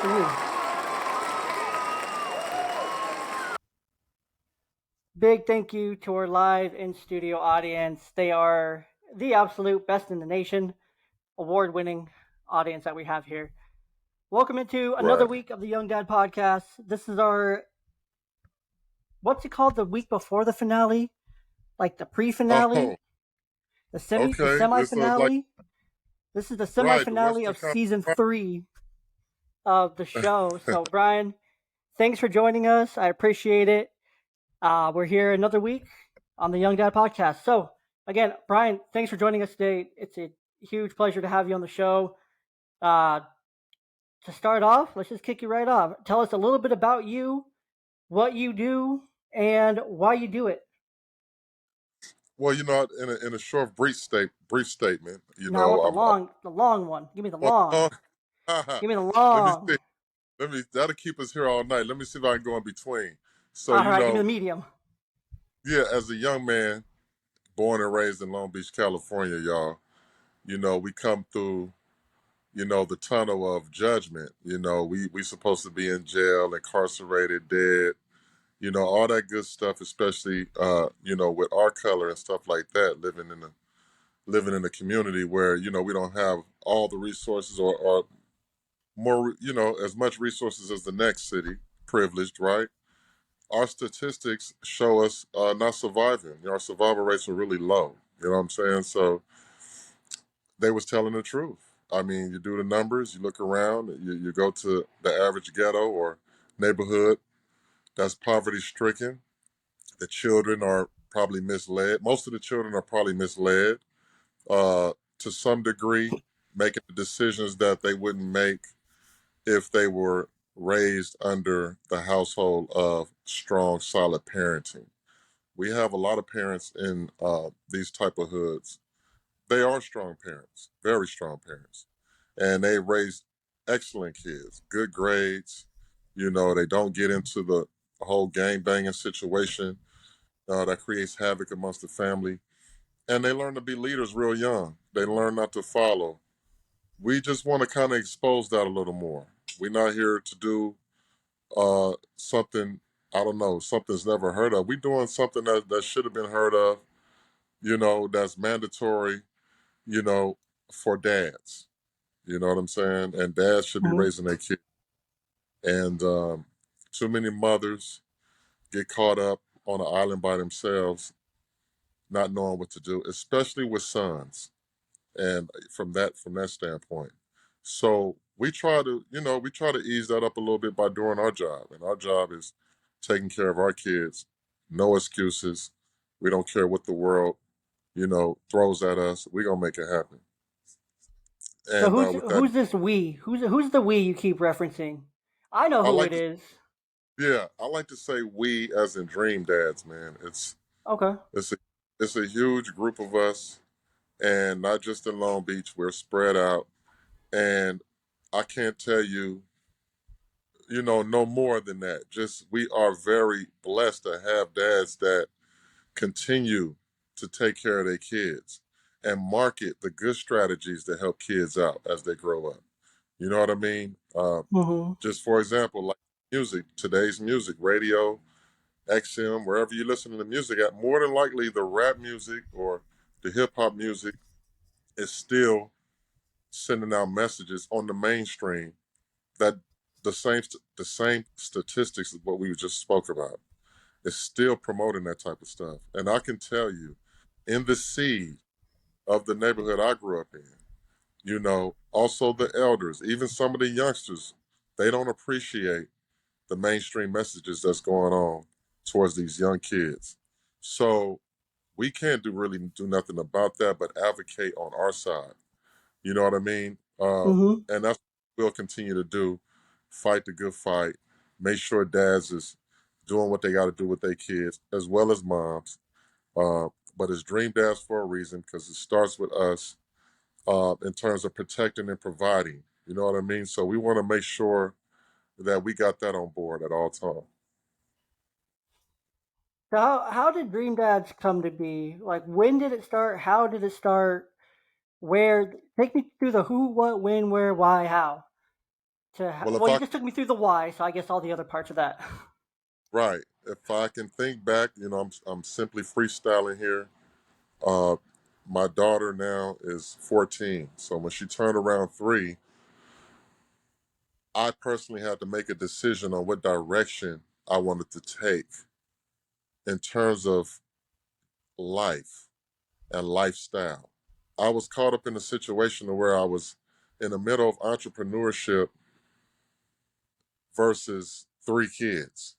for you. Big thank you to our live in studio audience. They are the absolute best in the nation, award winning audience that we have here. Welcome into another Right. week of the Young Dad Podcast. This is our, what's it called, the week before the finale? Like the pre Oh, finale? The okay. semi It's like finale? This is the semi right. The finale Western of season Conference. 3 of the show. So, Brian, thanks for joining us. I appreciate it. We're here another week on the Young Dad Podcast. So, again, Brian, thanks for joining us today. It's a huge pleasure to have you on the show. Uh, to start off, let's just kick you right off. Tell us a little bit about you, what you do, and why you do it. Well, in a short, brief statement, Now, I want I'm the long one. Give me the on long. the Give me the let me long. see. That'll keep us here all night. Let me see if I can go in between. So, All right, give me the medium. yeah, as a young man born and raised in Long Beach, California, y'all, we come through, the tunnel of judgment. We supposed to be in jail, incarcerated, dead, all that good stuff, especially with our color and stuff like that, living in a community where, we don't have all the resources or more, as much resources as the next city, privileged, right? Our statistics show us not surviving. Our survival rates are really low. You know what I'm saying? So they was telling the truth. I mean, you do the numbers, you look around, you go to the average ghetto or neighborhood that's poverty stricken. The children are probably misled. Most of the children are probably misled to some degree, making the decisions that they wouldn't make if they were raised under the household of strong, solid parenting. We have a lot of parents in these type of hoods. They are strong parents, very strong parents, and they raise excellent kids, good grades. They don't get into the whole gang banging situation that creates havoc amongst the family. And they learn to be leaders real young. They learn not to follow. We just want to kind of expose that a little more. We're not here to do something, I don't know, something's never heard of. We're doing something that should have been heard of, that's mandatory, you know, for dads. You know what I'm saying? And dads should be Mhm. raising their kids. And too many mothers get caught up on an island by themselves, not knowing what to do, especially with sons. And from that standpoint, so we try to ease that up a little bit by doing our job, and our job is taking care of our kids. No excuses. We don't care what the world throws at us. We're gonna make it happen. So And with that, who's this we? Who's the we you keep referencing? I know I who it like to is. yeah, I like to say we as in dream dads, man. Okay. It's a it's a huge group of us, and not just in Long Beach. We're spread out, and I can't tell you no more than that. Just we are very blessed to have dads that continue to take care of their kids and market the good strategies to help kids out as they grow up. You know what I mean? Mm-hmm. Just for example, like music, today's music, radio, XM, wherever you listen to the music at, more than likely the rap music or the hip hop music is still sending out messages on the mainstream that the same statistics as what we just spoke about is still promoting that type of stuff. And I can tell you, in the seed of the neighborhood I grew up in, also the elders, even some of the youngsters, they don't appreciate the mainstream messages that's going on towards these young kids. So we can't really do nothing about that but advocate on our side. You know what I mean? Mm-hmm. And that's what we'll continue to do. Fight the good fight. Make sure dads is doing what they got to do with their kids, as well as moms. Uh, but it's Dream Dads for a reason because it starts with us in terms of protecting and providing. You know what I mean? So we want to make sure that we got that on board at all times. So how did Dream Dads come to be? Like when did it start? How did it start? Where? Take me through the who, what, when, where, why, how. Well, if well, you I just took me through the why, so I guess all the other parts of that. right, if I can think back, I'm simply freestyling here. Uh, my daughter now is 14, so when she turned around 3, I personally had to make a decision on what direction I wanted to take in terms of life and lifestyle. I was caught up in a situation where I was in the middle of entrepreneurship versus 3 kids.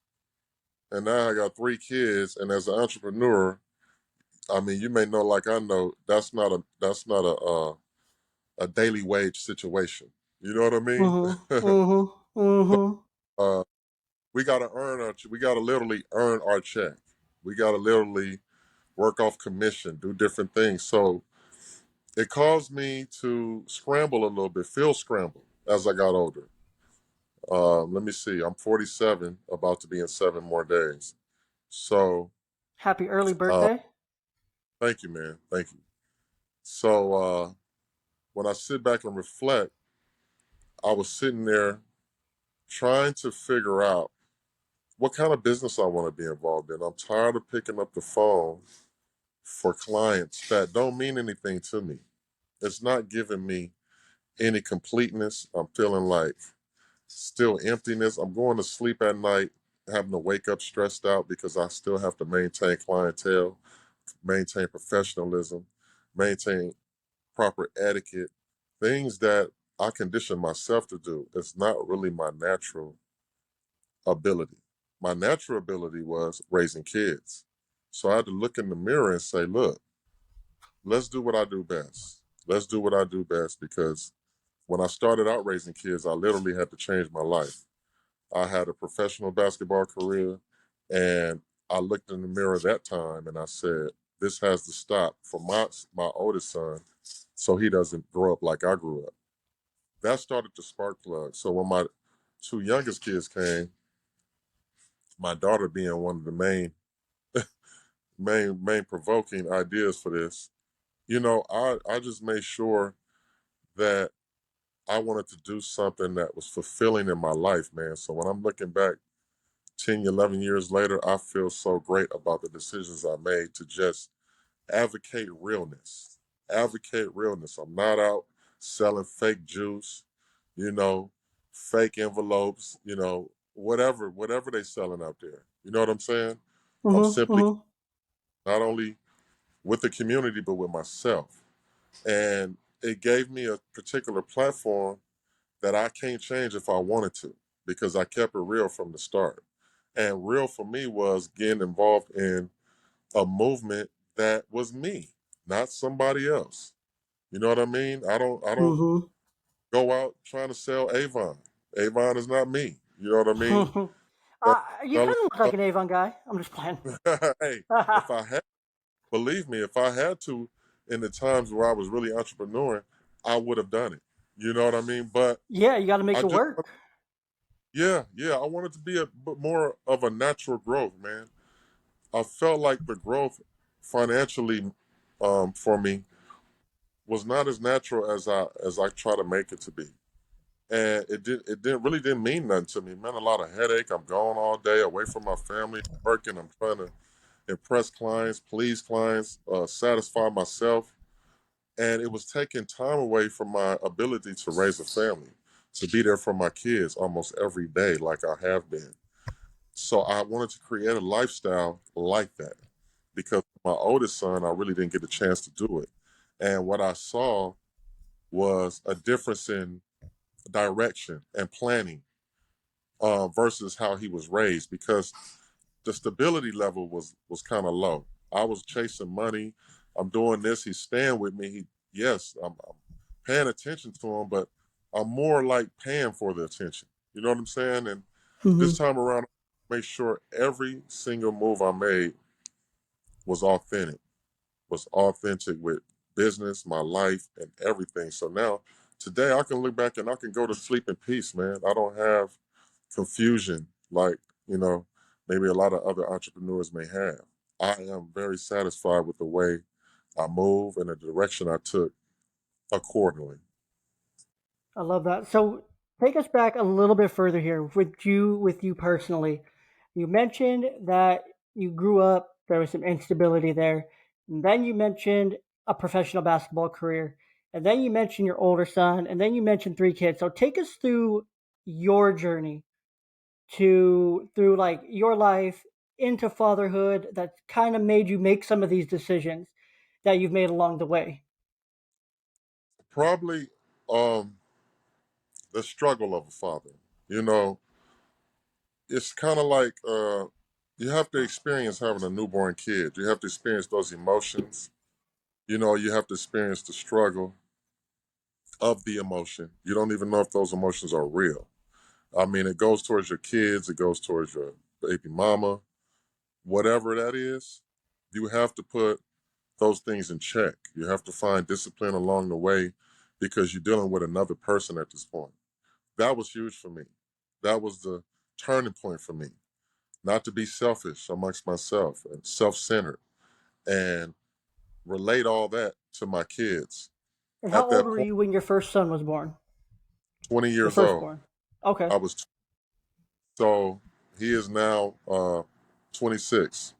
And now I got 3 kids, and as an entrepreneur, I mean, you may know, like I know, that's not a daily wage situation. You know what I mean? Mm-hmm. Mm-hmm. Mm-hmm. uh, we got to literally earn our check. We got to literally work off commission, do different things. So it caused me to scramble a little bit, feel scrambled as I got older. Let me see. I'm 47, about to be in 7 more days. So Happy early uh, birthday. thank you, man. Thank you. So when I sit back and reflect, I was sitting there trying to figure out what kind of business I want to be involved in. I'm tired of picking up the phone for clients that don't mean anything to me. It's not giving me any completeness. I'm feeling like still emptiness. I'm going to sleep at night having to wake up stressed out because I still have to maintain clientele, maintain professionalism, maintain proper etiquette, things that I condition myself to do. It's not really my natural ability. My natural ability was raising kids. So I had to look in the mirror and say, look, let's do what I do best. Let's do what I do best because when I started out raising kids, I literally had to change my life. I had a professional basketball career, and I looked in the mirror that time and I said, this has to stop for my oldest son so he doesn't grow up like I grew up. That started the spark plug. So when my 2 youngest kids came, my daughter being one of the main provoking ideas for this, I just made sure that I wanted to do something that was fulfilling in my life, man. So when I'm looking back 10, 11 years later, I feel so great about the decisions I made to just advocate realness. Advocate realness. I'm not out selling fake juice, you know, fake envelopes, whatever they selling out there. You know what I'm saying? I'm Mm-hmm. simply Mm-hmm. not only with the community, but with myself. And it gave me a particular platform that I can't change if I wanted to because I kept it real from the start. And real for me was getting involved in a movement that was me, not somebody else. You know what I mean? I don't Mm-hmm. go out trying to sell Avon. Avon is not me. You know what I mean? That You kind selling of look like an Avon guy. I'm just playing. stuff. Hey, if I had believe me, if I had to in the times where I was really entrepreneuring, I would have done it. You know what I mean? But Yeah, you got to make I it just work. yeah, I wanted to be a bit more of a natural growth, man. I felt like the growth financially for me was not as natural as I try to make it to be. And it didn't mean nothing to me. It meant a lot of headache. I'm gone all day away from my family, working. I'm trying to impress clients, please clients, satisfy myself. And it was taking time away from my ability to raise a family, to be there for my kids almost every day, like I have been. So I wanted to create a lifestyle like that because my oldest son, I really didn't get a chance to do it. And what I saw was a difference in direction and planning versus how he was raised because the stability level was kind of low. I was chasing money. I'm doing this. He's staying with me. Yes, I'm paying attention to him, but I'm more like paying for the attention. You know what I'm saying? And this Mm-hmm. time around, I made sure every single move I made was authentic with business, my life, and everything. So now, today, I can look back and I can go to sleep in peace, man. I don't have confusion like, you know, maybe a lot of other entrepreneurs may have. I am very satisfied with the way I move and the direction I took accordingly. I love that. So take us back a little bit further here with you personally. You mentioned that you grew up, there was some instability there. And then you mentioned a professional basketball career. And then you mentioned your older son. And then you mentioned three kids. So take us through your journey to through like your life into fatherhood that kind of made you make some of these decisions that you've made along the way. Probably um, the struggle of a father. You know, it's kind of like you have to experience having a newborn kid. You have to experience those emotions. You know, you have to experience the struggle of the emotion. You don't even know if those emotions are real. I mean, it goes towards your kids, it goes towards your baby mama, whatever that is. You have to put those things in check. You have to find discipline along the way because you're dealing with another person at this point. That was huge for me. That was the turning point for me. Not to be selfish amongst myself and self centered and relate all that to my kids. And how At old that were point, you when your first son was born? 20 Your years old, firstborn. Okay. I was, so he is now 26.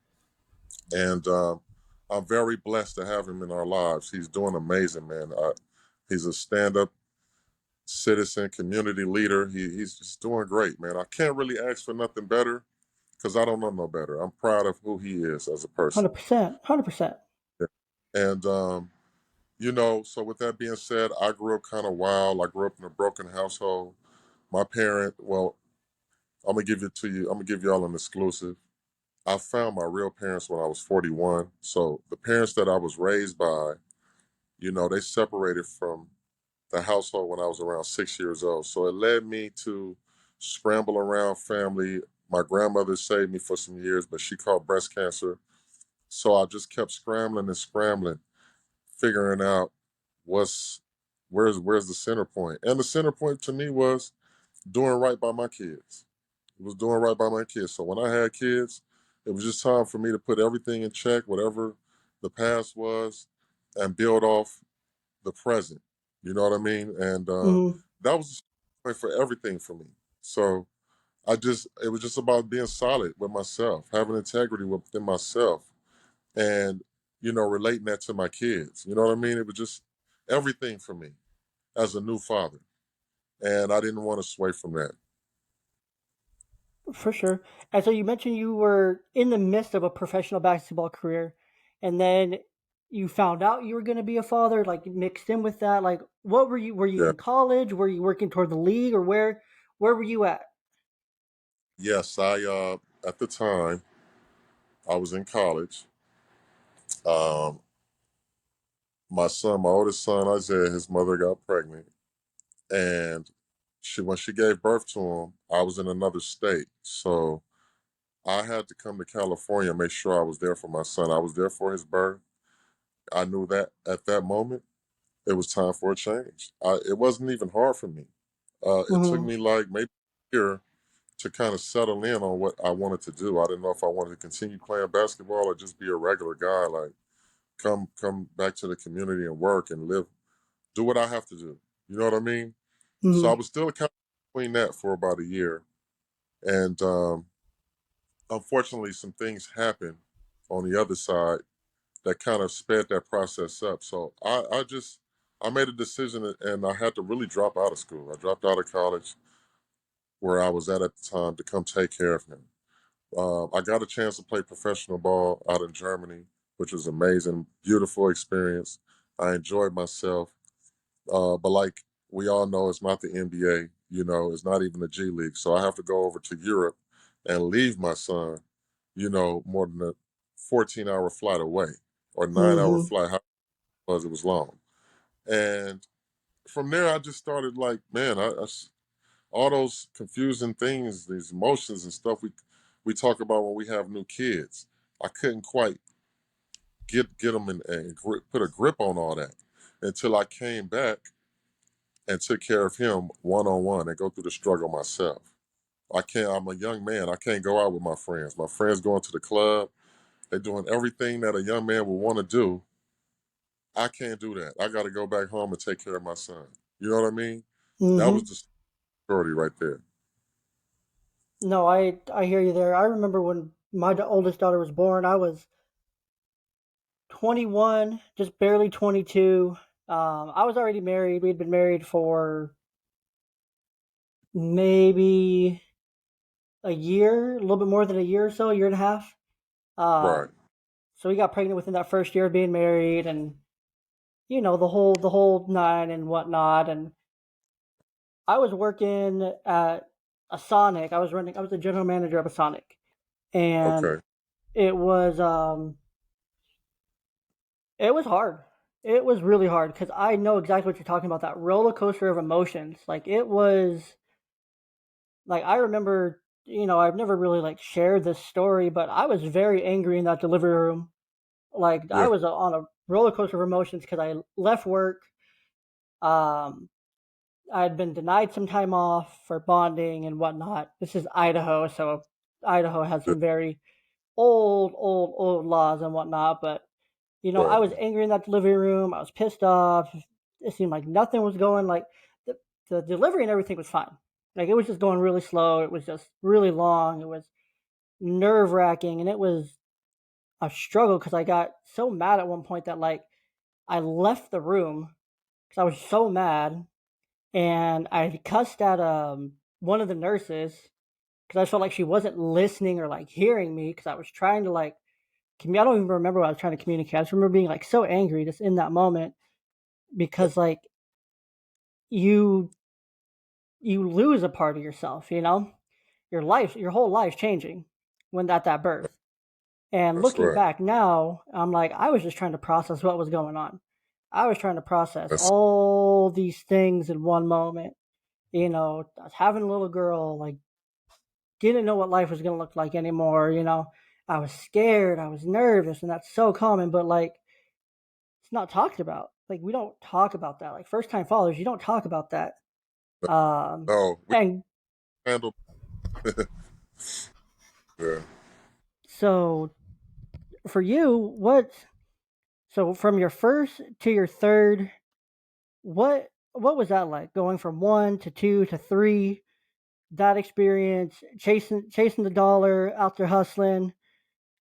And I'm very blessed to have him in our lives. He's doing amazing, man. He's a stand up citizen, community leader. He's just doing great, man. I can't really ask for nothing better because I don't know no better. I'm proud of who he is as a person. 100%. 100%. Yeah. And, you know, so with that being said, I grew up kind of wild. I grew up in a broken household. My parent, well, I'm going to give it to you, I'm going to give y'all an exclusive. I found my real parents when I was 41. So the parents that I was raised by, you know, they separated from the household when I was around 6 years old. So it led me to scramble around family. My grandmother saved me for some years, but she caught breast cancer. So I just kept scrambling and scrambling, figuring out what's where's the center point. And the center point to me was doing right by my kids. It was doing right by my kids. So when I had kids, it was just time for me to put everything in check, whatever the past was, and build off the present. You know what I mean? And Mm-hmm. that was the point for everything for me. So it was just about being solid with myself, having integrity within myself, and relating that to my kids. You know what I mean? It was just everything for me as a new father, and I didn't want to sway from that. For sure. And so you mentioned you were in the midst of a professional basketball career, and then you found out you were going to be a father, like mixed in with that. Like, what were you? Were you Yeah. in college? Were you working toward the league, or where were you at? Yes, I at the time I was in college. Um, my oldest son Isaiah, his mother got pregnant, and when she gave birth to him, I was in another state, so I had to come to California and make sure I was there for my son. I was there for his birth. I knew that at that moment it was time for a change. It wasn't even hard for me. It took Mm-hmm. me like maybe a year to kind of settle in on what I wanted to do. I didn't know if I wanted to continue playing basketball or just be a regular guy, like come back to the community and work and live, do what I have to do. You know what I mean? So I Mm-hmm. was still kind of between that for about a year, and unfortunately, some things happened on the other side that kind of sped that process up. So I made a decision and I had to really drop out of school. I dropped out of college where I was at the time to come take care of him. I got a chance to play professional ball out in Germany, which was amazing, beautiful experience. I enjoyed myself, but like we all know, it's not the NBA. You know, it's not even the G League. So I have to go over to Europe and leave my son. You know, more than a 14-hour flight away or 9 hour Mm-hmm. flight. How it was long, and from there I just started like, man, all those confusing things, these emotions and stuff we talk about when we have new kids. I couldn't quite get them put a grip on all that until I came back and took care of him one on one and go through the struggle myself. I can't. I'm a young man. I can't go out with my friends. My friends going to the club. They're doing everything that a young man would want to do. I can't do that. I got to go back home and take care of my son. You know what I mean? That was Mm-hmm. the Shorty right there. No, I hear you there. I remember when my oldest daughter was born, I was 21, just barely 22. I was already married. We'd been married for maybe a year, a little bit more than a year or so, a year and a half. Right. Um, so we got pregnant within that first year of being married, and the whole nine and whatnot. And I was working at a Sonic. I was the general manager of a Sonic, and Okay. it was um it was hard. It was really hard because I know exactly what you're talking about. That roller coaster of emotions. Like it was. Like I remember, I've never really like shared this story, but I was very angry in that delivery room. Like I Yeah. was on a roller coaster of emotions because I left work. Um, I had been denied some time off for bonding and whatnot. This is Idaho, so Idaho has Yeah. some very old laws and whatnot. But I Right. was angry in that delivery room. I was pissed off. It seemed like nothing was going like the, the delivery and everything was fine. Like it was just going really slow. It was just really long. It was nerve wracking, and it was a struggle because I got so mad at one point that like I left the room because I was so mad, and I cussed at one of the nurses because I felt like she wasn't listening or like hearing me because I was trying to like I don't even remember what I was trying to communicate. I just remember being like so angry just in that moment because like you you lose a part of yourself, your whole life changing when at that birth. And That's looking right. back now, I'm like, I was just trying to process what was going on. I was trying to process That's all these things in one moment. I was having a little girl, like, didn't know what life was going to look like anymore. I was scared, I was nervous, and that's so common, but like, it's not talked about. Like, we don't talk about that. Like, first time fathers, you don't talk about that. no. We And handle. Yeah. so for you, so from your first to your third, what was that like going from one to two to three? That experience, chasing the dollar, out there hustling.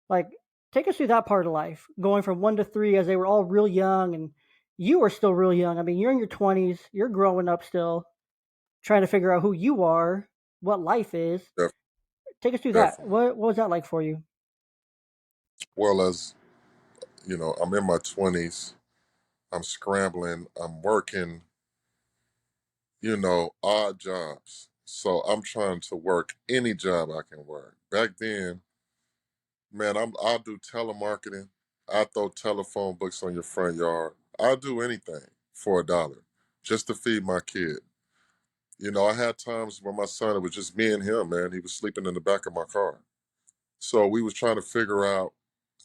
Like, take us through that part of life, going from one to three as they were all real young and you were still real young. I mean, you're in your 20s, you're growing up still, trying to figure out who you are, what life is. Def- Take us through that. Definitely. What was that like for you? Well, as I'm in my 20s. I'm scrambling. I'm working, odd jobs. So I'm trying to work any job I can work. Back then, man, I'll do telemarketing. I throw telephone books on your front yard. I'll do anything for $1 just to feed my kid. I had times where my son, it was just me and him, man. He was sleeping in the back of my car. So we was trying to figure out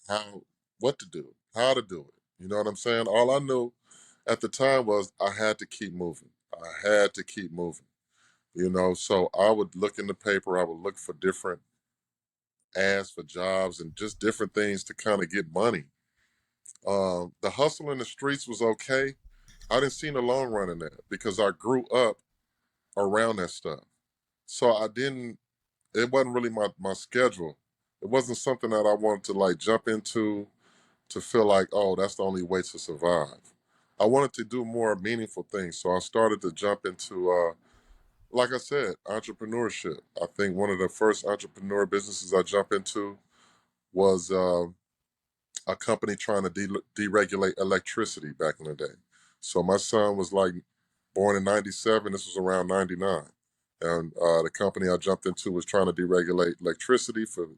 how what to do, how to do it. You know what I'm saying? All I knew at the time was I had to keep moving. I had to keep moving. So I would look in the paper, I would look for different ads for jobs and just different things to kind of get money. The hustle in the streets was okay. I didn't see the long run in that because I grew up around that stuff. So it wasn't really my schedule. It wasn't something that I wanted to like jump into to feel like, oh, that's the only way to survive. I wanted to do more meaningful things. So I started to jump into, like I said, entrepreneurship. I think one of the first entrepreneur businesses I jumped into was a company trying to deregulate electricity back in the day. So my son was like born in 97. This was around 99. And the company I jumped into was trying to deregulate electricity for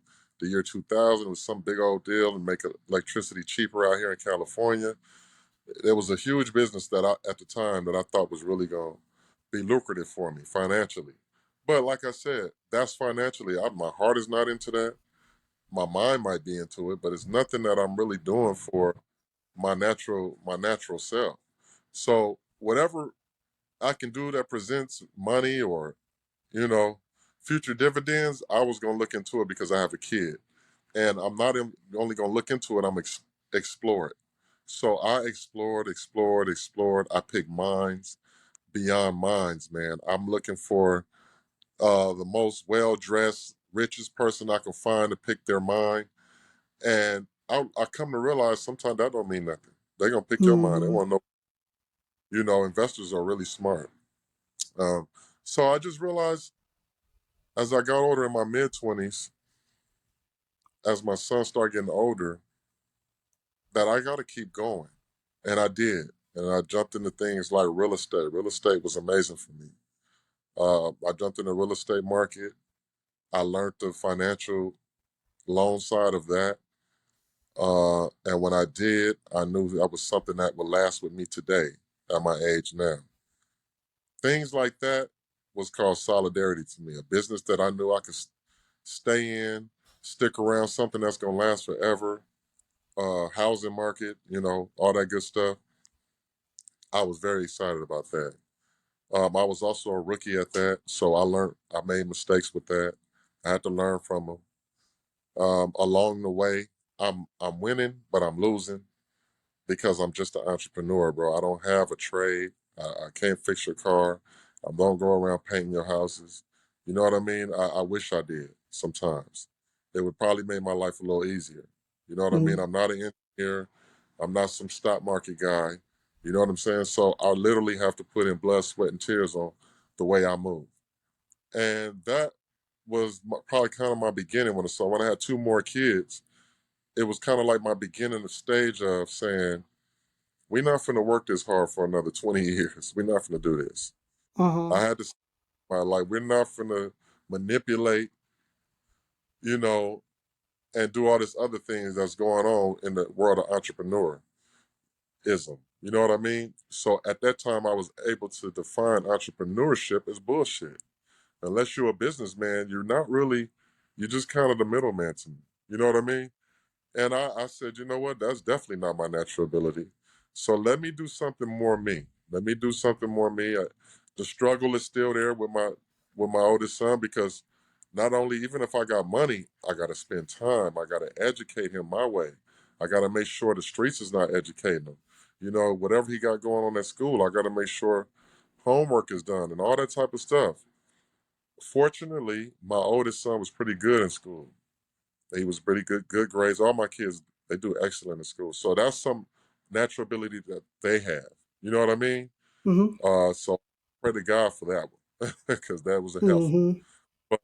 the year 2000. It was some big old deal and make electricity cheaper out here in California. There was a huge business at the time that I thought was really going to be lucrative for me financially. But like I said, that's financially. My heart is not into that. My mind might be into it, but it's nothing that I'm really doing for my natural self. So whatever I can do that presents money or you know future dividends, I was going to look into it because I have a kid, and I'm not only going to look into it. Explore it. So I explored. I picked mines beyond minds, man. I'm looking for the most well dressed, richest person I can find to pick their mind. And I come to realize sometimes that don't mean nothing. They're gonna pick your mind. They Mm-hmm. want to know. Investors are really smart. Um, so I just realized as I got older in my mid 20s, as my son started getting older, that I got to keep going, and I did. And I jumped into things like real estate. Real estate was amazing for me. I jumped in the real estate market. I learned the financial loan side of that. And when I did, I knew that was something that would last with me today at my age now. Things like that was called solidarity to me. A business that I knew I could stay in, stick around, something that's going to last forever. Housing market, all that good stuff. I was very excited about that. I was also a rookie at that, so I made mistakes with that. I had to learn from them. Along the way, I'm winning, but I'm losing because I'm just an entrepreneur, bro. I don't have a trade. I can't fix your car. I don't go around painting your houses. You know what I mean? I wish I did sometimes. It would probably make my life a little easier. You know what I mean? Mm-hmm. I'm not an engineer. I'm not some stock market guy. You know what I'm saying? So I literally have to put in blood, sweat, and tears on the way I move. And that was probably kind of my beginning when I had two more kids. It was kind of like my beginning the stage of saying, we're not finna work this hard for another 20 years. We're not finna do this. I Mm-hmm. had to say my life. We're not finna manipulate, you know, and do all this other things that's going on in the world of entrepreneurism. You know what I mean? So at that time, I was able to define entrepreneurship as bullshit. Unless you're a businessman, you're not really, you're just kind of the middleman to me. You know what I mean? And I said, you know what? That's definitely not my natural ability. So let me do something more me. Let me do something more me. The struggle is still there with my oldest son because not only even if I got money, I got to spend time. I got to educate him my way. I got to make sure the streets is not educating him. Whatever he got going on at school, I got to make sure homework is done and all that type of stuff. Fortunately, my oldest son was pretty good in school. He was pretty good grades. All my kids, they do excellent in school. So that's some natural ability that they have. You know what I mean? Mm-hmm. So pray to God for that one because that was a helpful. Mm-hmm. But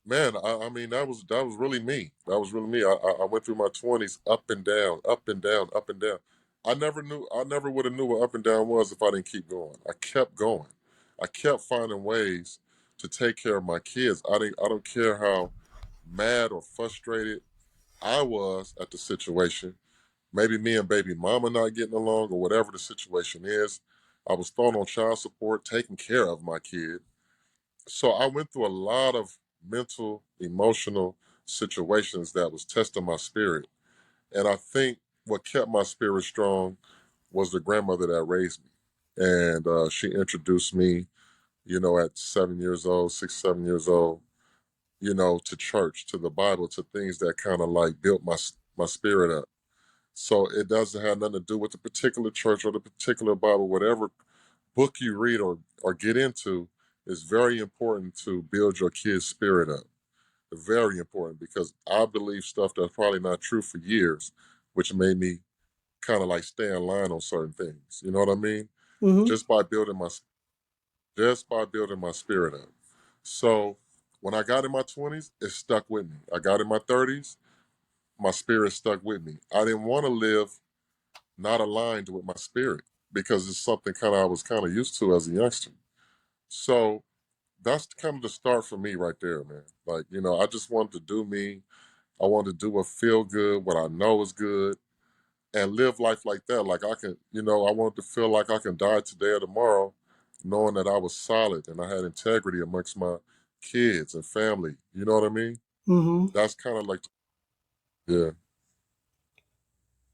man, I mean that was really me. That was really me. I went through my 20s up and down, up and down, up and down. I never would have knew what up and down was if I didn't keep going. I kept going. I kept finding ways to take care of my kids. I don't care how mad or frustrated I was at the situation. Maybe me and baby mama not getting along or whatever the situation is. I was thrown on child support, taking care of my kid. So I went through a lot of mental, emotional situations that was testing my spirit. And I think what kept my spirit strong was the grandmother that raised me. And she introduced me, at 7 years old, 6, 7 years old, to church, to the Bible, to things that kind of like built my spirit up. So it doesn't have nothing to do with the particular church or the particular Bible. Whatever book you read or get into is very important to build your kid's spirit up. Very important because I believe stuff that's probably not true for years, which made me kind of like stay in line on certain things. You know what I mean? Mm-hmm. Just by building my spirit up. So when I got in my 20s, it stuck with me. I got in my 30s, my spirit stuck with me. I didn't want to live not aligned with my spirit because it's something kind of I was kind of used to as a youngster. So that's kind of the start for me right there, man. Like, I just wanted to do me. I wanted to do what feel good, what I know is good, and live life like that. Like I can, I wanted to feel like I can die today or tomorrow, knowing that I was solid and I had integrity amongst my kids and family. You know what I mean? Mm-hmm. That's kind of like, yeah.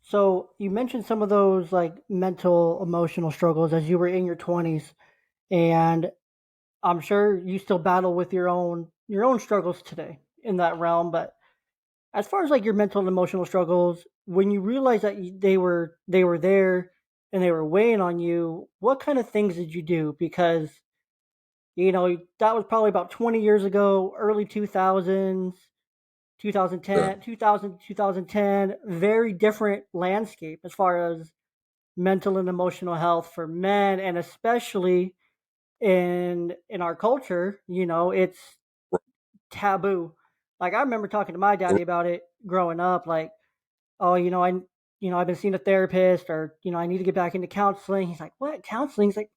So you mentioned some of those like mental, emotional struggles as you were in your 20s, and I'm sure you still battle with your own struggles today in that realm. But as far as like your mental and emotional struggles, when you realized that they were there, and they were weighing on you, what kind of things did you do? Because that was probably about 20 years ago, early 2000s, Yeah. 2010, 2000, 2010, very different landscape as far as mental and emotional health for men, and especially in our culture, it's taboo. Like I remember talking to my Right. daddy about it growing up, like, oh, I've been seeing a therapist, or I need to get back into counseling. He's like, what counseling? He's like,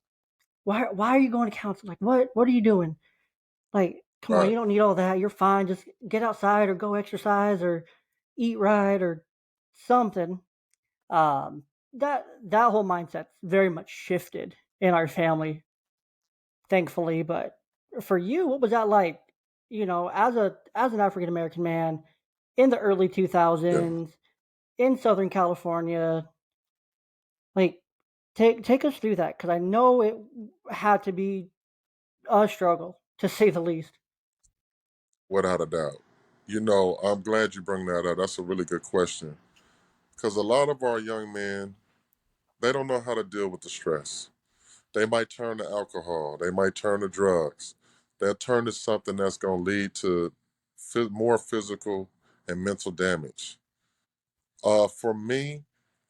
why are you going to counseling? Like, what are you doing? Like, come on, Right. you don't need all that. You're fine. Just get outside or go exercise or eat right or something. Um, that whole mindset's very much shifted in our family, thankfully. But for you, what was that like? As an African American man in the early Yeah. 2000s in Southern California, like take us through that, because I know it had to be a struggle to say the least. Without a doubt. I'm glad you bring that up. That's a really good question. Because a lot of our young men, they don't know how to deal with the stress. They might turn to alcohol. They might turn to drugs. They'll turn to something that's going to lead to more physical and mental damage. For me,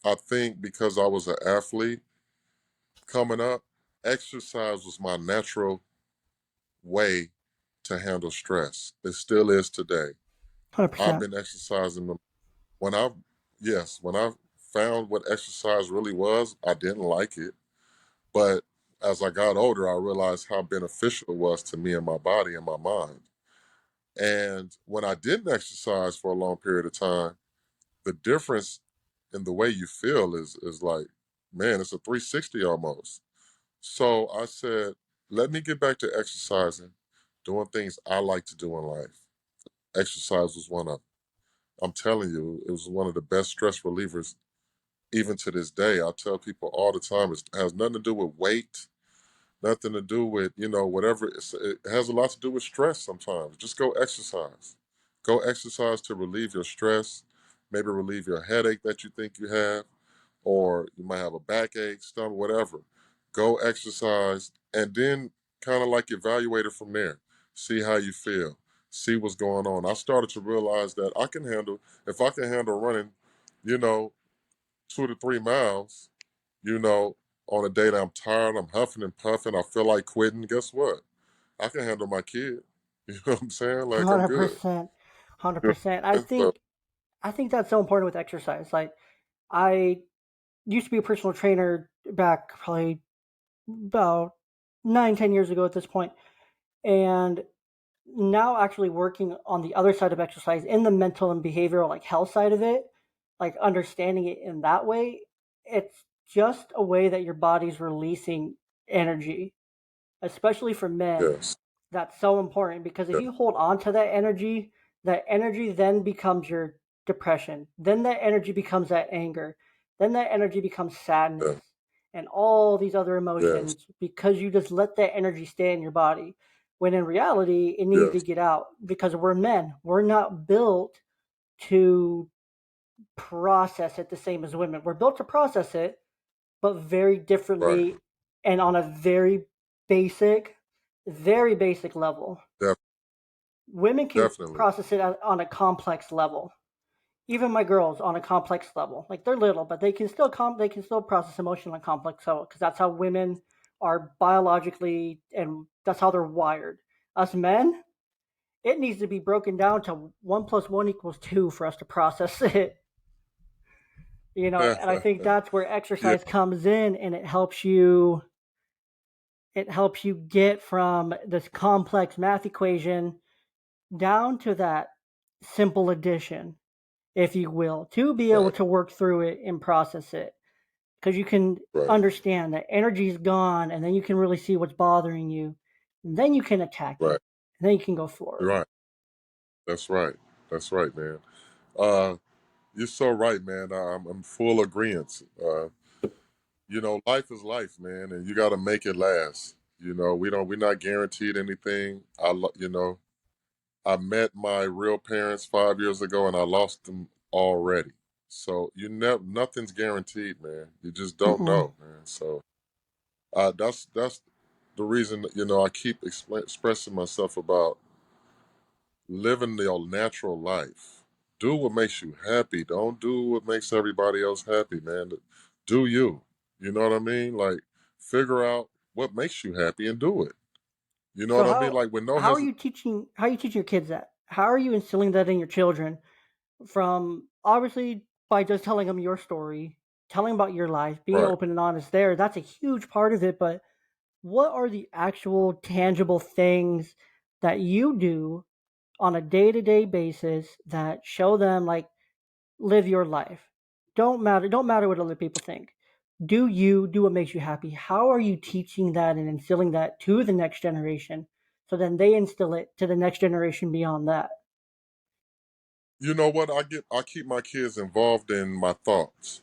I think because I was an athlete coming up, exercise was my natural way to handle stress. It still is today. I've 100%. been exercising when I, yes, when I found what exercise really was, I didn't like it. But as I got older, I realized how beneficial it was to me and my body and my mind. And when I didn't exercise for a long period of time, the difference in the way you feel is like, man, it's a 360 almost. So I said, let me get back to exercising, doing things I like to do in life. Exercise was one of them. I'm telling you, it was one of the best stress relievers even to this day. I tell people all the time, it has nothing to do with weight, nothing to do with, whatever. It has a lot to do with stress sometimes. Just go exercise. Go exercise to relieve your stress, maybe relieve your headache that you think you have, or you might have a backache, stomach, whatever. Go exercise and then kind of like evaluate it from there. See how you feel. See what's going on. I started to realize that if I can handle running, you know, 2 to 3 miles, you know, on a day that I'm tired, I'm huffing and puffing, I feel like quitting, guess what? I can handle my kid. You know what I'm saying? Like I'm good. 100%. You 100%. know? So I think that's so important with exercise. Like I used to be a personal trainer back probably about 9, 10 years ago at this point, and now actually working on the other side of exercise in the mental and behavioral like health side of it, like understanding it in that way, it's just a way that your body's releasing energy, especially for men. yes, That's so important, because if yeah, you hold on to that energy then becomes your depression. Then that energy becomes that anger. Then that energy becomes sadness yeah, and all these other yes, emotions, because you just let that energy stay in your body. When in reality, it needed to yes, get out, because we're men. We're not built to process it the same as women. We're built to process it, but very right, differently and on a very basic level. def- Women can definitely, process it on a complex level. Even my girls on a complex level. Like they're little, but they can still process emotion on a complex level, because that's how women are biologically, and that's how they're wired. Us men, it needs to be broken down to 1+1 equals 2 for us to process it. And I think that's where yeah, exercise comes in, and it helps you get from this complex math equation down to that simple addition, if you will, to be able right, to work through it and process it. Because you can right, understand that energy is gone, and then you can really see what's bothering you, and then you can attack right. it, and then you can go You're forward. right. That's right. That's right, man. Uh, you're so right, man. I'm full agreement. Life is life, man, and you got to make it last. We're not guaranteed anything. I met my real parents 5 years ago, and I lost them already. So you never nothing's guaranteed, man. You just don't Mm-mm. know, man. So that's the reason I keep expressing myself about living your natural life. Do what makes you happy. Don't do what makes everybody else happy, man. Do you? You know what I mean? Like figure out what makes you happy and do it. You know So what I mean? Like with no how are hesitation. you teaching your kids that? How are you instilling that in your children? From obviously by just telling them your story, telling about your life, being Right. open and honest there. That's a huge part of it. But what are the actual tangible things that you do on a day to day basis that show them like live your life? Don't matter what other people think. Do you do what makes you happy? How are you teaching that and instilling that to the next generation? So then they instill it to the next generation beyond that. You know what? I keep my kids involved in my thoughts.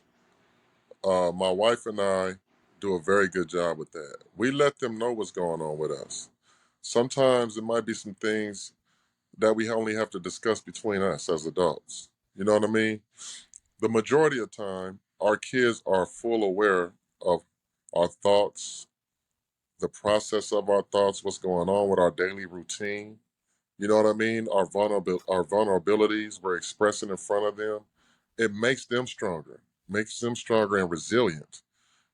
My wife and I do a very good job with that. We let them know what's going on with us. Sometimes it might be some things that we only have to discuss between us as adults. You know what I mean? The majority of the time, our kids are full aware of our thoughts, the process of our thoughts, what's going on with our daily routine. You know what I mean? Our vulnerabilities we're expressing in front of them. It makes them stronger and resilient.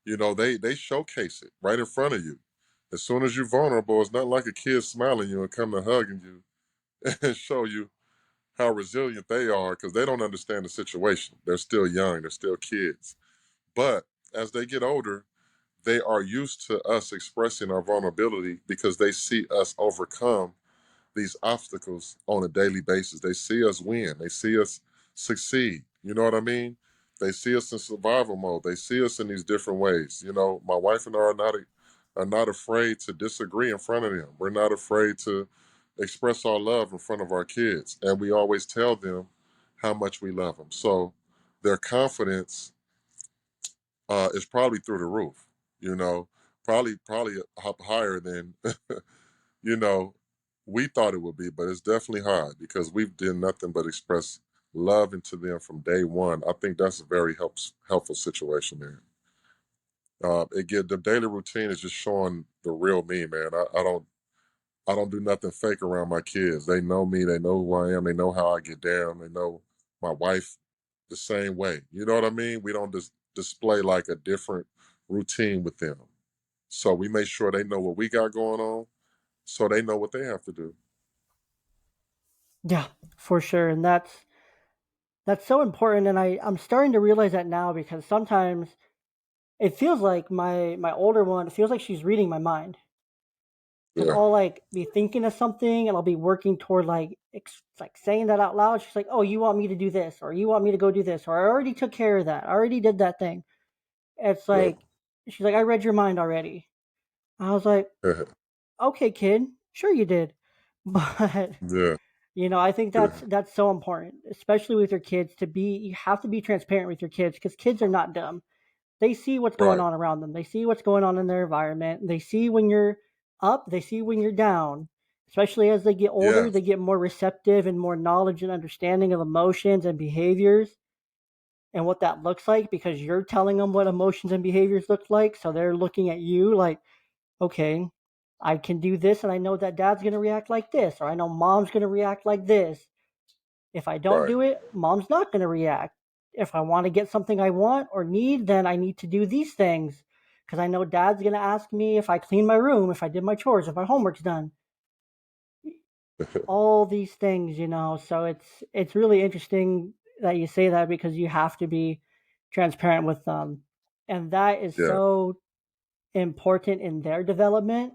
They showcase it right in front of you. As soon as you're vulnerable, it's not like a kid smiling you and come to hugging you and show you how resilient they are because they don't understand the situation. They're still young, they're still kids. But as they get older, they are used to us expressing our vulnerability because they see us overcome these obstacles on a daily basis. They see us win. They see us succeed. You know what I mean? They see us in survival mode. They see us in these different ways. My wife and I are not afraid to disagree in front of them. We're not afraid to express our love in front of our kids, and we always tell them how much we love them. So their confidence is probably through the roof. You know, probably up higher than you know, we thought it would be, but it's definitely hard because we've done nothing but express love into them from day one. I think that's a very helpful situation there. The daily routine is just showing the real me, man. I don't do nothing fake around my kids. They know me. They know who I am. They know how I get down. They know my wife the same way. You know what I mean? We don't just display like a different routine with them. So we make sure they know what we got going on, so they know what they have to do. Yeah, for sure. And that's so important. And I'm starting to realize that now because sometimes it feels like my older one, it feels like she's reading my mind. Because Yeah. I'll like be thinking of something and I'll be working toward like saying that out loud. She's like, "Oh, you want me to do this, or you want me to go do this, or I already took care of that. I already did that thing." It's Yeah. like she's like, "I read your mind already." I was like, "Okay, kid, sure you did," but Yeah. I think Yeah. that's so important, especially with your kids. You have to be transparent with your kids because kids are not dumb. They see what's going Right. on around them. They see what's going on in their environment. They see when you're up, they see when you're down. Especially as they get older, Yes. they get more receptive and more knowledge and understanding of emotions and behaviors and what that looks like because you're telling them what emotions and behaviors look like. So they're looking at you like, okay, I can do this and I know that dad's going to react like this, or I know mom's going to react like this. If I don't Right. do it, mom's not going to react. If I want to get something I want or need, then I need to do these things because I know dad's going to ask me if I clean my room, if I did my chores, if my homework's done. All these things, So it's really interesting that you say that because you have to be transparent with them. And that is Yeah. so important in their development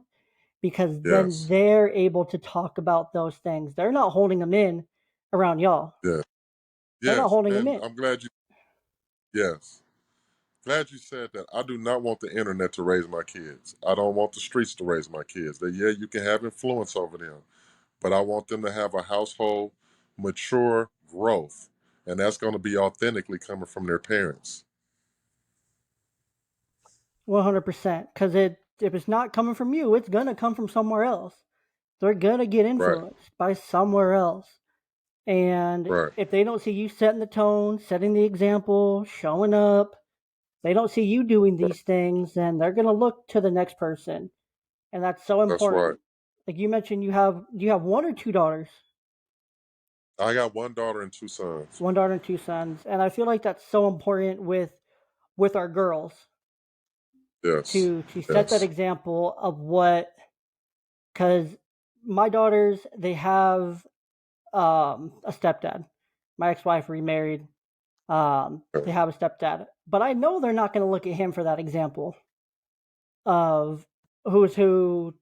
because then Yes. they're able to talk about those things. They're not holding them in around y'all. Yeah. They're not Yes. holding them And in. I'm glad you. Yes. Glad you said that. I do not want the internet to raise my kids. I don't want the streets to raise my kids. That yeah, you can have influence over them, but I want them to have a household mature growth, and that's going to be authentically coming from their parents. 100%. Because if it's not coming from you, it's gonna come from somewhere else. They're gonna get Right. influenced by somewhere else. And Right. if they don't see you setting the tone, setting the example, showing up, they don't see you doing Right. these things, then they're going to look to the next person. And that's so That's right. important. Like you mentioned, you have one or two daughters, I got one daughter and two sons. one daughter and two sons. And I feel like that's so important with our girls Yes. to set that Yes. example of what, because my daughters, they have a stepdad. My ex-wife remarried. They Okay. have a stepdad, but I know they're not going to look at him for that example of who's who,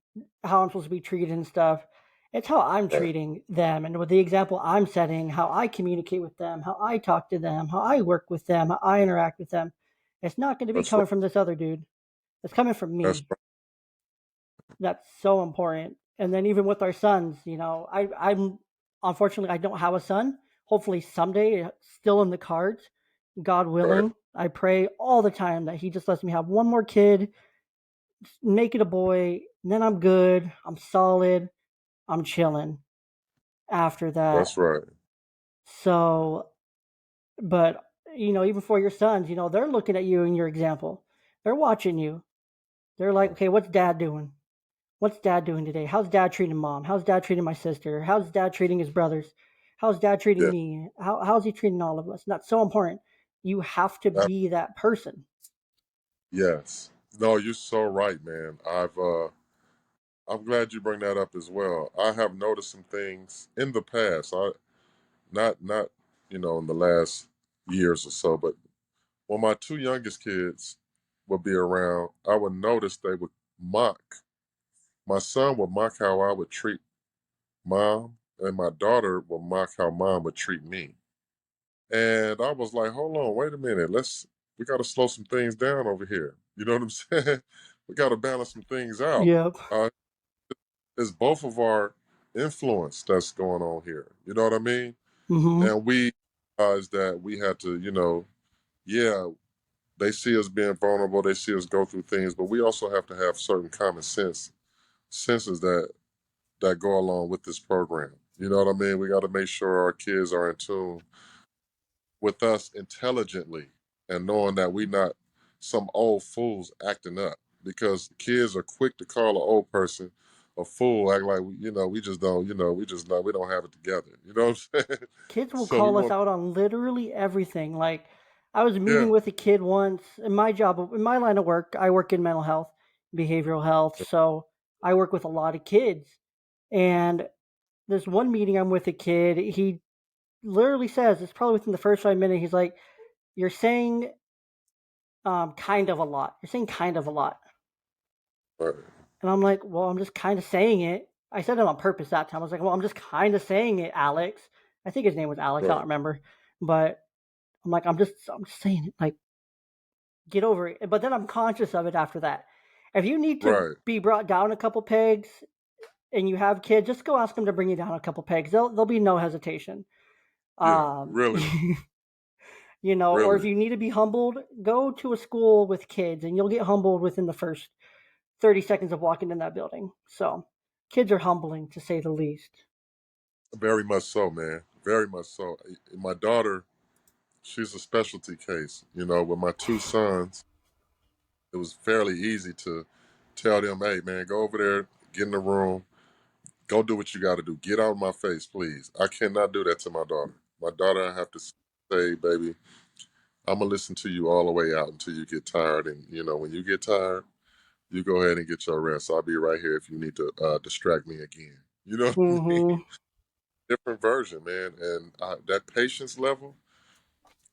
how I'm supposed to be treated and stuff. It's how I'm Right. treating them, and with the example I'm setting, how I communicate with them, how I talk to them, how I work with them, how I interact with them. It's not going to be That's right. coming from this other dude. It's coming from That's me. right. That's so important. And then even with our sons, I'm unfortunately I don't have a son. Hopefully someday, still in the cards, God Right. willing. I pray all the time that He just lets me have one more kid, make it a boy, and then I'm good. I'm solid. I'm chilling after that. That's right. So, but even for your sons, they're looking at you and your example. They're watching you. They're like, okay, what's dad doing? What's dad doing today? How's dad treating mom? How's dad treating my sister? How's dad treating his brothers? How's dad treating Yeah. me? How's he treating all of us? And that's so important. You have to That- be that person. yes. No, you're so right, man. I'm glad you bring that up as well. I have noticed some things in the past. Not in the last years or so, but when my two youngest kids would be around, I would notice they would mock. My son would mock how I would treat mom, and my daughter would mock how mom would treat me. And I was like, hold on, wait a minute. We got to slow some things down over here. You know what I'm saying? We got to balance some things out. Yep. Uh, it's both of our influence that's going on here. You know what I mean? Mm-hmm. And we realized that we had to, yeah, they see us being vulnerable, they see us go through things, but we also have to have certain common senses that go along with this program. You know what I mean? We got to make sure our kids are in tune with us intelligently and knowing that we not some old fools acting up because kids are quick to call an old person a fool, act like we just don't, we just not we don't have it together. You know what I'm saying? Kids will So we call us want, out on literally everything. Like, I was yeah, meeting with a kid once in my job, in my line of work. I work in mental health, behavioral health. So I work with a lot of kids. And this one meeting, I'm with a kid. He literally says, it's probably within the first 5 minutes, he's like, "You're saying kind of a lot. You're saying kind of a lot." right, And I'm like, "Well, I'm just kind of saying it." I said it on purpose that time. I was like, "Well, I'm just kind of saying it, Alex." I think his name was Alex. I don't right, remember. But I'm like, I'm just saying it. Like, get over it. But then I'm conscious of it after that. If you need to right, be brought down a couple pegs and you have kids, just go ask them to bring you down a couple pegs. There'll be no hesitation. yeah, Um, really, or if really, you need to be humbled, go to a school with kids and you'll get humbled within the first 30 seconds of walking in that building. So, kids are humbling to say the least. very much so, man, very much so. My daughter, she's a specialty case. With my two sons, it was fairly easy to tell them, hey, man, go over there, get in the room, go do what you got to do. Get out of my face, please. I cannot do that to my daughter. My daughter, I have to say, baby, I'm gonna listen to you all the way out until you get tired. And when you get tired, you go ahead and get your rest. I'll be right here if you need to distract me again. You know what I Mm-hmm. mean? Different version, man. And that patience level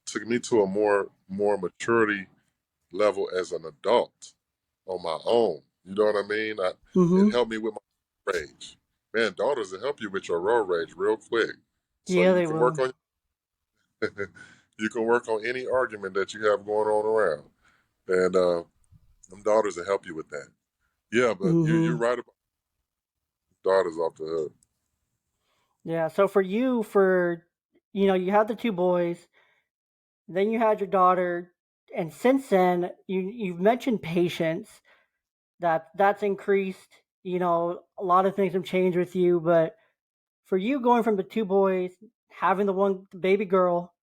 took me to a more maturity level as an adult on my own. You know what I mean? It Mm-hmm. helped me with my rage. Man, daughters will help you with your road rage real quick. So Yeah, you they can work will. on you can work on any argument that you have going on around. And them daughters will help you with that. Yeah, but you're Mm-hmm. right about daughters off the hook. Yeah. So for you, you had the two boys, then you had your daughter, and since then, you've mentioned patience. That's increased. A lot of things have changed with you, but for you going from the two boys having the one baby girl,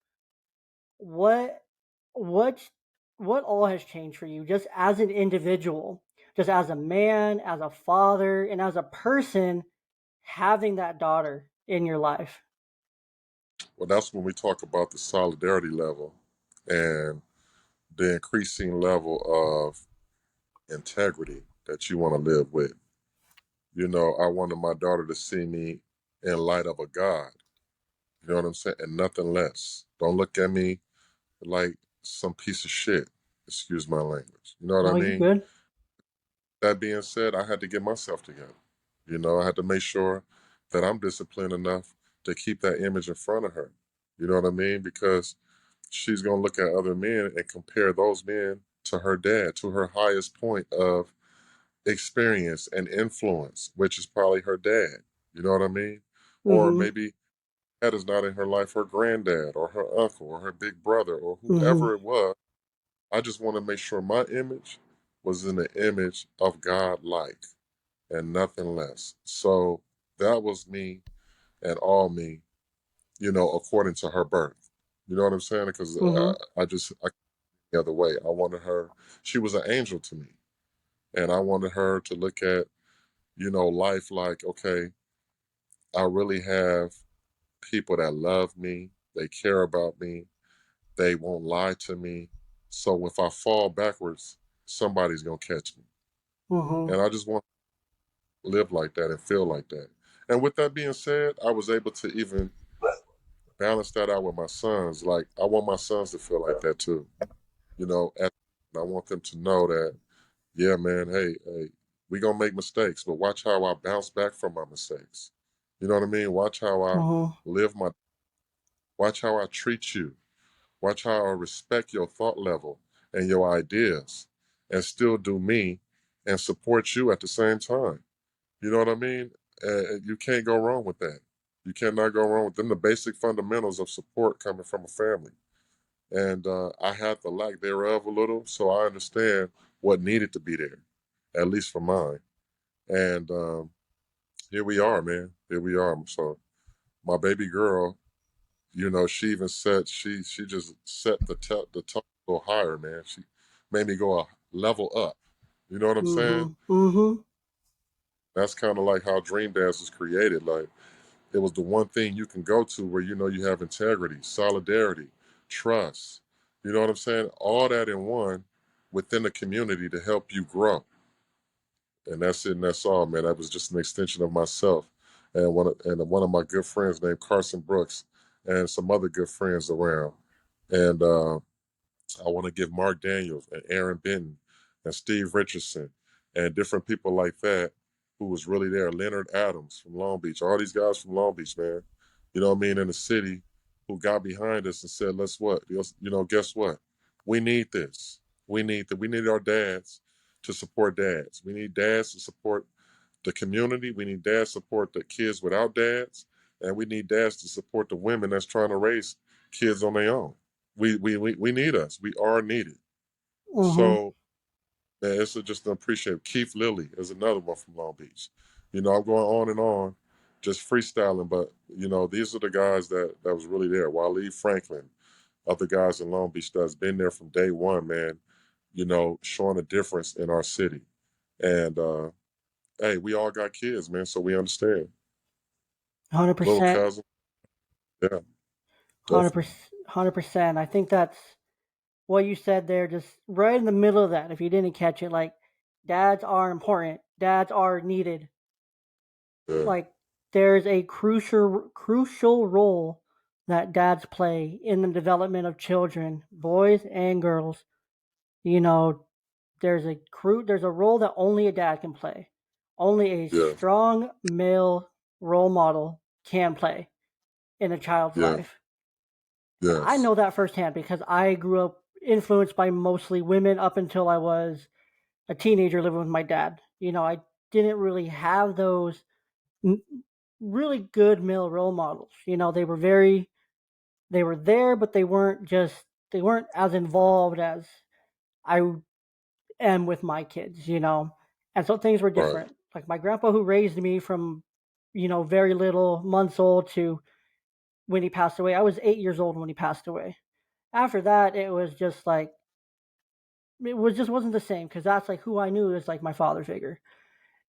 what what what all has changed for you just as an individual, just as a man, as a father, and as a person having that daughter in your life? Well, that's when we talk about the solidarity level and the increasing level of integrity that you want to live with. You know, I wanted my daughter to see me in light of a God. You know what I'm saying? And nothing less. Don't look at me like some piece of shit. Excuse my language. You know what I No, you're mean? good. That being said, I had to get myself together. You know, I had to make sure that I'm disciplined enough to keep that image in front of her. You know what I mean? Because she's going to look at other men and compare those men to her dad, to her highest point of experience and influence, which is probably her dad. You know what I mean? Or Mm-hmm. maybe that is not in her life her granddad or her uncle or her big brother or Mm-hmm. whoever it was. I just want to make sure my image was in the image of God like and nothing less. So that was me and all me, you know, according to her birth. You know what I'm saying? Because Mm-hmm. I the other way. I wanted her. She was an angel to me, and I wanted her to look at life like, okay, I really have people that love me. They care about me. They won't lie to me. So if I fall backwards, somebody's gonna catch me. Mm-hmm. And I just want to live like that and feel like that. And with that being said, I was able to even balance that out with my sons. Like I want my sons to feel like that too. You know, and I want them to know that, yeah, man, hey, we gonna make mistakes, but watch how I bounce back from my mistakes. You know what I mean? Watch how I Mm-hmm. live my watch how I treat you. Watch how I respect your thought level and your ideas and still do me and support you at the same time. You know what I mean? You can't go wrong with that. You cannot go wrong with them. The basic fundamentals of support coming from a family. And I had the lack thereof a little, so I understand what needed to be there, at least for mine. And here we are, man. Here we are. So my baby girl, she even said she just set the tone a little higher, man. She made me go a level up. You know what I'm saying? Mm-hmm. Mm-hmm. That's kind of like how Dream Dance was created. Like it was the one thing you can go to where you have integrity, solidarity, trust. You know what I'm saying? All that in one within the community to help you grow. And that's it and that's all, man. That was just an extension of myself. And one of my good friends named Carson Brooks and some other good friends around. And I want to give Mark Daniels and Aaron Benton and Steve Richardson and different people like that who was really there. Leonard Adams from Long Beach, all these guys from Long Beach, man. You know what I mean? In the city who got behind us and said, let's what? Guess what? We need this. We need our dads to support dads. We need dads to support the community. We need dads to support the kids without dads. And we need dads to support the women that's trying to raise kids on their own. We need us. We are needed. Mm-hmm. So man, it's just to appreciate. Keith Lilly is another one from Long Beach. I'm going on and on, just freestyling, but these are the guys that was really there. Waleed Franklin, other guys in Long Beach that's been there from day one, man. Showing a difference in our city. And hey, we all got kids, man, so we understand. Hundred Little percent. cousin, yeah, Hundred definitely, percent. 100%. I think that's what you said there, just right in the middle of that. If you didn't catch it, like dads are important. Dads are needed. yeah, Like there's a crucial role that dads play in the development of children, boys and girls. You know, there's a role that only a dad can play. Only a yeah, strong male role model can play in a child's yeah, life. And I yes, know that firsthand because I grew up influenced by mostly women up until I was a teenager living with my dad. I didn't really have those n- really good male role models. They were there, but they weren't as involved as I am with my kids. And so things were right, different. Like my grandpa who raised me from, very little months old to, when he passed away. I was 8 years old when he passed away. After that, it was just like it was just wasn't the same because that's like who I knew as like my father figure,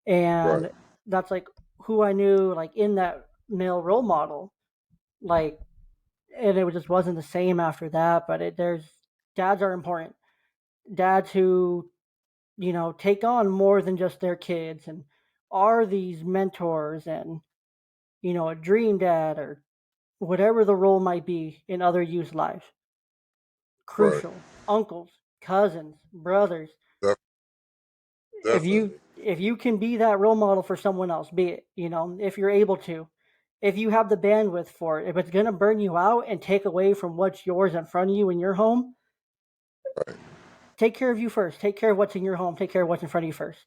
Right. and that's like who I knew like in that male role model. Like, and it just wasn't the same after that. But there's dads are important. Dads who take on more than just their kids and are these mentors and a dream dad or whatever the role might be in other youth life. Right. Crucial. Uncles, cousins, brothers. Def- If you definitely. if you can be that role model for someone else, be it, if you're able to. If you have the bandwidth for it, if it's going to burn you out and take away from what's yours in front of you in your home, Right. take care of you first. Take care of what's in your home. Take care of what's in front of you first.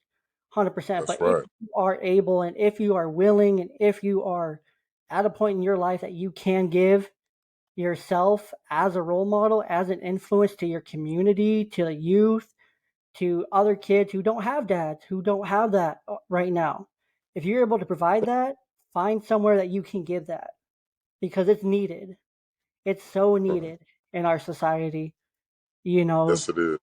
100%. That's But if right. you are able and if you are willing and if you are at a point in your life that you can give yourself as a role model, as an influence to your community, to the youth, to other kids who don't have dads, who don't have that right now. If you're able to provide that, find somewhere that you can give that because it's needed. It's so Right. needed in our society. You know, Yes, it is.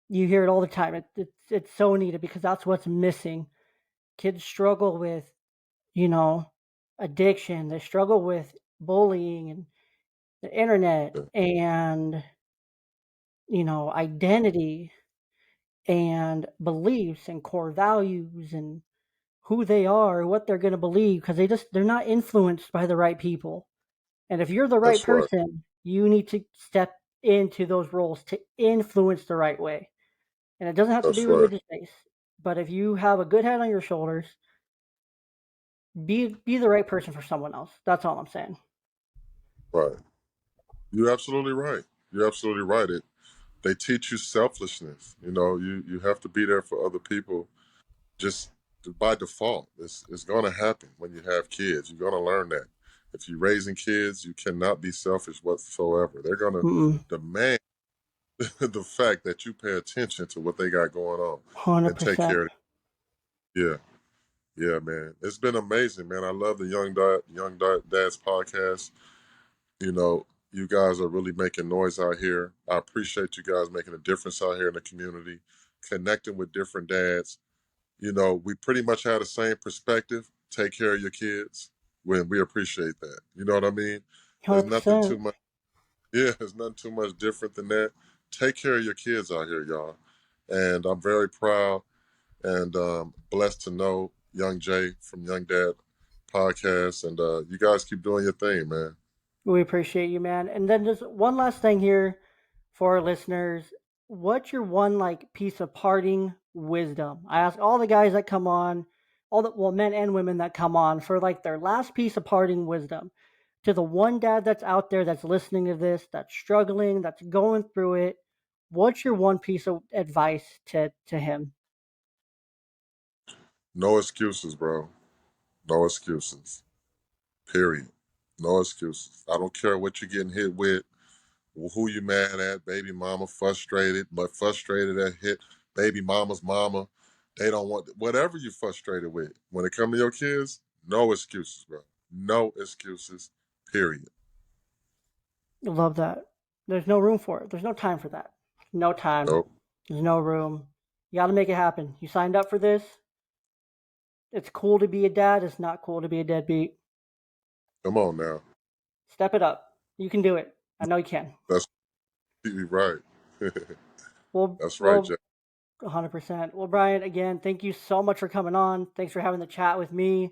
you hear it all the time. It's so needed because that's what's missing. Kids struggle with, you know, addiction. They struggle with bullying and the internet Yeah. and identity and beliefs and core values and who they are, what they're going to believe because they're not influenced by the right people. And if you're the right That's right. person, you need to step into those roles to influence the right way. And it doesn't have to be That's right. religious based. But if you have a good head on your shoulders, be the right person for someone else. That's all I'm saying. Right. You're absolutely right. You're absolutely right. They teach you selflessness. You have to be there for other people just by default. It's going to happen when you have kids. You're going to learn that. If you're raising kids, you cannot be selfish whatsoever. They're going to Mm-mm. demand the fact that you pay attention to what they got going on and take 100%. care of it. Yeah. Yeah, man. It's been amazing, man. I love the Dads podcast. You guys are really making noise out here. I appreciate you guys making a difference out here in the community, connecting with different dads. We pretty much have the same perspective. Take care of your kids. When we appreciate that. You know what I mean? There's nothing too 100%. much. Yeah, there's nothing too much different than that. Take care of your kids out here, y'all. And I'm very proud and blessed to know Young Jay from Young Dad Podcast. And you guys keep doing your thing, man. We appreciate you, man. And then just one last thing here for our listeners. What's your one like piece of parting wisdom? I ask all the guys that come on, men and women that come on for like their last piece of parting wisdom to the one dad that's out there that's listening to this, that's struggling, that's going through it. What's your one piece of advice to him? No excuses, bro. No excuses. Period. No excuses. I don't care what you're getting hit with, who you mad at, baby mama frustrated, but frustrated at hit baby mama's mama. They don't want whatever you frustrated with. When it come to your kids, no excuses, bro. No excuses. Period. Love that. There's no room for it. There's no time for that. No time. Nope. There's no room. You got to make it happen. You signed up for this. It's cool to be a dad. It's not cool to be a deadbeat. Come on now. Step it up. You can do it. I know you can. That's completely right. Well, That's right, well, Jack. 100%. Well, Brian, again, thank you so much for coming on. Thanks for having the chat with me.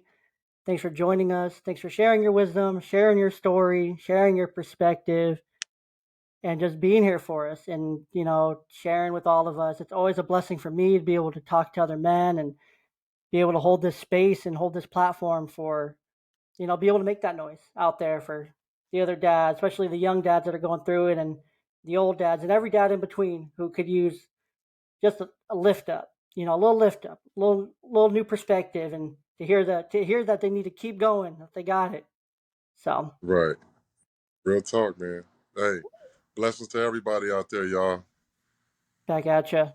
Thanks for joining us. Thanks for sharing your wisdom, sharing your story, sharing your perspective, and just being here for us and, sharing with all of us. It's always a blessing for me to be able to talk to other men and be able to hold this space and hold this platform for, be able to make that noise out there for the other dads, especially the young dads that are going through it and the old dads and every dad in between who could use just a lift up, a little lift up, little new perspective, and to hear that they need to keep going if they got it. So Right. Real talk, man. Hey, blessings to everybody out there, y'all. back at you.